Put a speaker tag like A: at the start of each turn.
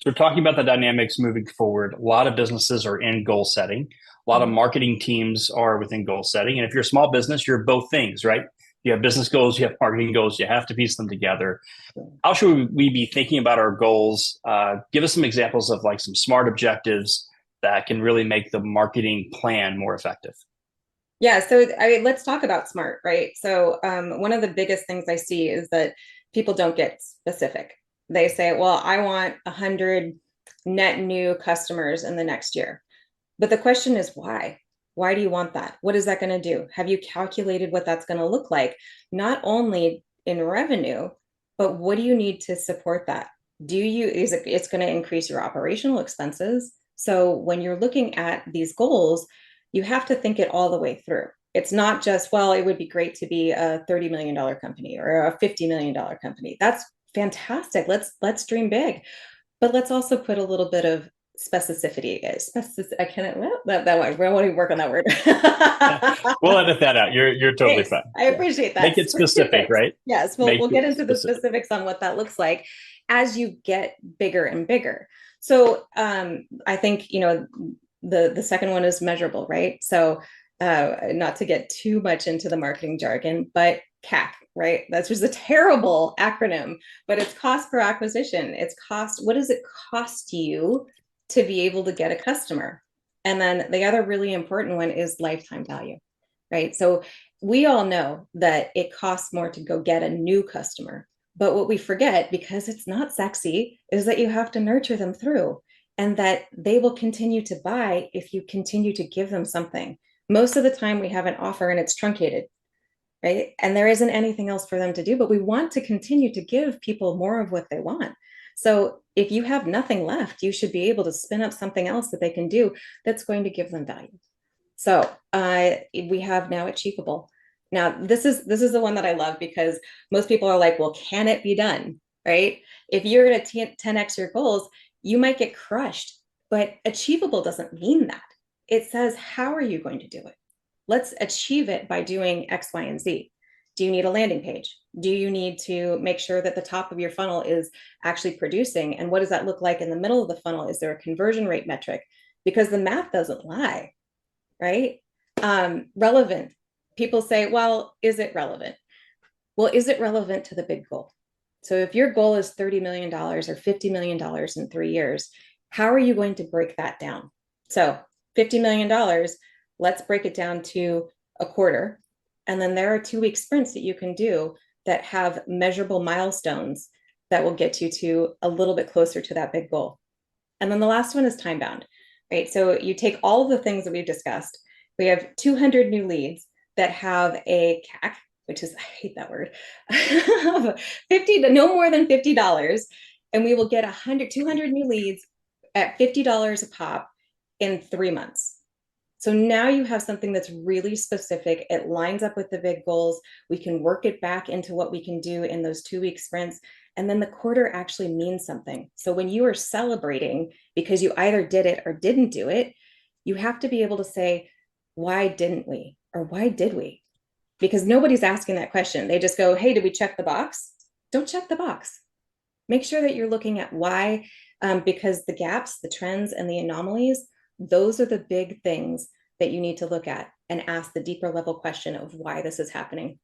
A: So we're talking about the dynamics moving forward. A lot of businesses are in goal setting. A lot of
B: Mhm.
A: marketing teams are within goal setting. And if you're a small business, you're both things, right? You have business goals, you have marketing goals, you have to piece them together. How should we be thinking about our goals? Give us some examples of like some smart objectives that can really make the marketing plan more effective.
B: Yeah, so I mean, let's talk about smart, right? So one of the biggest things I see is that people don't get specific. They say, well, I want 100 net new customers in the next year. But the question is why? Why do you want that? What is that going to do? Have you calculated what that's going to look like? Not only in revenue, but what do you need to support that? Do you, is it, it's going to increase your operational expenses. So when you're looking at these goals, you have to think it all the way through. It's not just, well, it would be great to be a $30 million company or a $50 million company. That's fantastic. Let's dream big. But let's also put a little bit of specificity. I cannot, well, that one. I want to work on that word.
A: We'll edit that out. You're totally
B: Thanks.
A: fine.
B: I
A: Yeah.
B: appreciate that.
A: Make it specific,
B: Specifics.
A: right?
B: Yes,
A: Make
B: we'll
A: it
B: get into the
A: specific.
B: specifics on what that looks like as you get bigger and bigger. So I think the second one is measurable, right? So not to get too much into the marketing jargon, but CAC, right? That's just a terrible acronym, but it's cost per acquisition. It's cost. What does it cost you to be able to get a customer? And then the other really important one is lifetime value, right? So we all know that it costs more to go get a new customer. But what we forget, because it's not sexy, is that you have to nurture them through and that they will continue to buy if you continue to give them something. Most of the time, we have an offer and it's truncated, right? And there isn't anything else for them to do, but we want to continue to give people more of what they want. So if you have nothing left, you should be able to spin up something else that they can do that's going to give them value. So we have now achievable. Now this is the one that I love because most people are like, well, can it be done? Right? If you're going to 10x your goals, you might get crushed, but achievable doesn't mean that. It says, how are you going to do it? Let's achieve it by doing X, Y, and Z. Do you need a landing page? Do you need to make sure that the top of your funnel is actually producing? And what does that look like in the middle of the funnel? Is there a conversion rate metric? Because the math doesn't lie, right? Relevant. People say, well, is it relevant? Well, is it relevant to the big goal? So if your goal is $30 million or $50 million in 3 years, how are you going to break that down? So $50 million, let's break it down to a quarter. And then there are 2 week sprints that you can do that have measurable milestones that will get you to a little bit closer to that big goal. And then the last one is time bound, right? So you take all of the things that we've discussed. We have 200 new leads that have a CAC, which is, I hate that word, 50, no more than $50. And we will get 100, 200 new leads at $50 a pop in 3 months. So now you have something that's really specific. It lines up with the big goals. We can work it back into what we can do in those 2 week sprints. And then the quarter actually means something. So when you are celebrating because you either did it or didn't do it, you have to be able to say, why didn't we? Or why did we? Because nobody's asking that question. They just go, hey, did we check the box? Don't check the box. Make sure that you're looking at why, because the gaps, the trends, and the anomalies, those are the big things that you need to look at and ask the deeper level question of why this is happening.